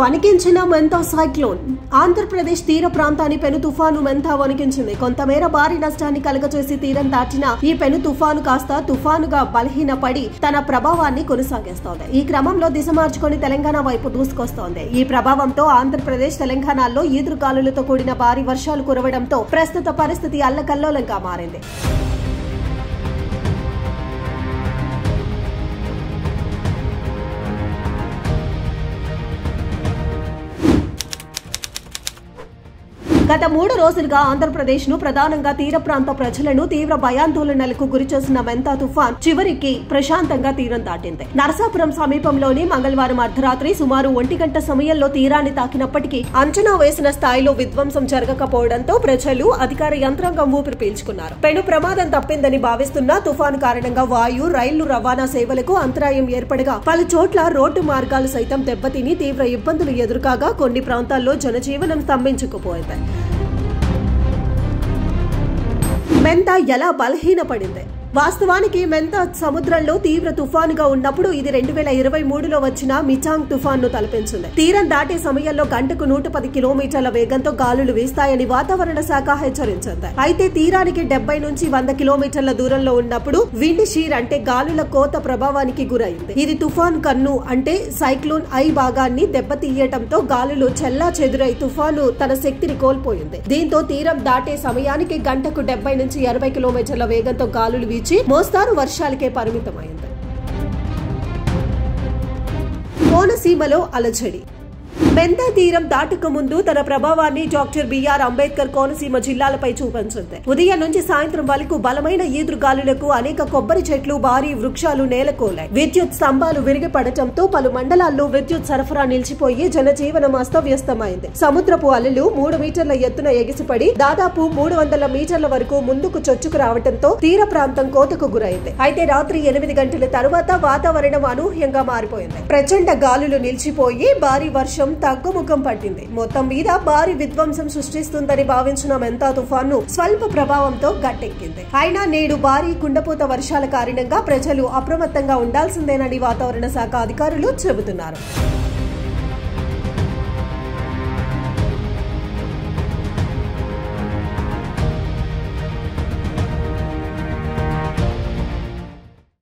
వణికించిన మెంతా cyclone Andhra Pradesh తీర ప్రాంతాన్ని పెను తుఫాను మెంతా వణికించింది. కొంతమేర భారీ నష్టాన్ని కలుగచేసి తీరం దాటిన ఈ పెను తుఫాను కాస్త తుఫానుగా బలహీనపడి తన ప్రభావాన్ని కొనసాగిస్తోంది. ఈ క్రమంలో దిశ మార్చుకొని తెలంగాణ వైపు దూసుకొస్తోంది. ఈ ప్రభావంతో ఆంధ్రప్రదేశ్, తెలంగాణలో ఈదురుగాలులతో కూడిన భారీ వర్షాలు కురవడంతో ప్రస్తుత పరిస్థితి అల్లకల్లోలంగా మారింది. గత 3 రోజులుగా ఆంధ్రప్రదేశ్ ను ప్రధానంగా తీర ప్రాంత ప్రజలను తీవ్ర భయాందోళనలకు గురిచేసిన మెంతా తుఫాన్ చివరికి ప్రశాంతంగా తీరం దాటింది. నరసాపురం సమీపంలోని మంగళవారం అర్ధరాత్రి సుమారు 1 గంట సమయంలో తీరాన్ని తాకినప్పటికీ అంచనా వేసిన స్థాయిలో విధ్వంసం జరగకపోవడంతో ప్రజలు, అధికార యంత్రాంగం ఊపిరి పీల్చుకున్నారు. పెను ప్రమాదం తప్పిందని భావిస్తున్న తుఫాను కారణంగా వాయు, రైళ్లు రవాణా సేవలకు అంతరాయం ఏర్పడగా పలు చోట్ల రోడ్డు మార్గాలు సైతం దెబ్బతిని తీవ్ర ఇబ్బందులు ఎదురుకాగా కొన్ని ప్రాంతాల్లో జనజీవనం స్తంభించుకుపోయింది. మెంతా ఎలా బలహీనపడింది? వాస్తవానికి మెంతా సముద్రంలో తీవ్ర తుఫానుగా ఉన్నప్పుడు ఇది 2023లో వచ్చిన మిచాంగ్ తుఫాన్ ను తలపించింది. తీరం దాటే సమయంలో గంటకు 110 కిలోమీటర్ల వేగంతో గాలులు వీస్తాయని వాతావరణ శాఖ హెచ్చరించింది. అయితే తీరానికి 70 నుంచి 100 కిలోమీటర్ల దూరంలో ఉన్నప్పుడు విండ్ షీర్ అంటే గాలుల కోత ప్రభావానికి గురైంది. ఇది తుఫాన్ కన్ను అంటే సైక్లోన్ ఐ భాగాన్ని దెబ్బతీయటంతో గాలులు చెల్లా చెదురై తుఫాను తన శక్తిని కోల్పోయింది. దీంతో తీరం దాటే సమయానికి గంటకు 70 నుంచి 80 కిలోమీటర్ల వేగంతో గాలులు మోస్తారు వర్షాలకే పరిమితమైంది. కోనసీమలో అలజడి. మెంతా తీరం దాటక ముందు తన ప్రభావాన్ని డాక్టర్ బిఆర్ అంబేద్కర్ కోనసీమ జిల్లాలపై చూపించింది. ఉదయం నుంచి సాయంత్రం వరకు బలమైన ఈదురుగాలులకు అనేక కొబ్బరి చెట్లు, భారీ వృక్షాలు నేలకోలాయి. విద్యుత్ స్తంభాలు విరిగిపడటంతో పలు మండలాల్లో విద్యుత్ సరఫరా నిలిచిపోయి జనజీవనం అస్తవ్యస్తమైంది. సముద్రపు అలలు 3 మీటర్ల ఎత్తున ఎగిసిపడి దాదాపు 300 మీటర్ల వరకు ముందుకు చొచ్చుకు రావడంతో తీర ప్రాంతం కోతకు గురైంది. అయితే రాత్రి 8 గంటల తరువాత వాతావరణం అనూహ్యంగా మారిపోయింది. ప్రచండ గాలులు నిలిచిపోయి భారీ వర్షం తగ్గుముఖం పట్టింది. మొత్తం మీద భారీ విధ్వంసం సృష్టిస్తుందని భావించిన మెంతా తుఫాను స్వల్ప ప్రభావంతో గట్టెక్కింది. అయినా నేడు భారీ కుండపోత వర్షాల కారణంగా ప్రజలు అప్రమత్తంగా ఉండాల్సిందేనని వాతావరణ శాఖ అధికారులు చెబుతున్నారు.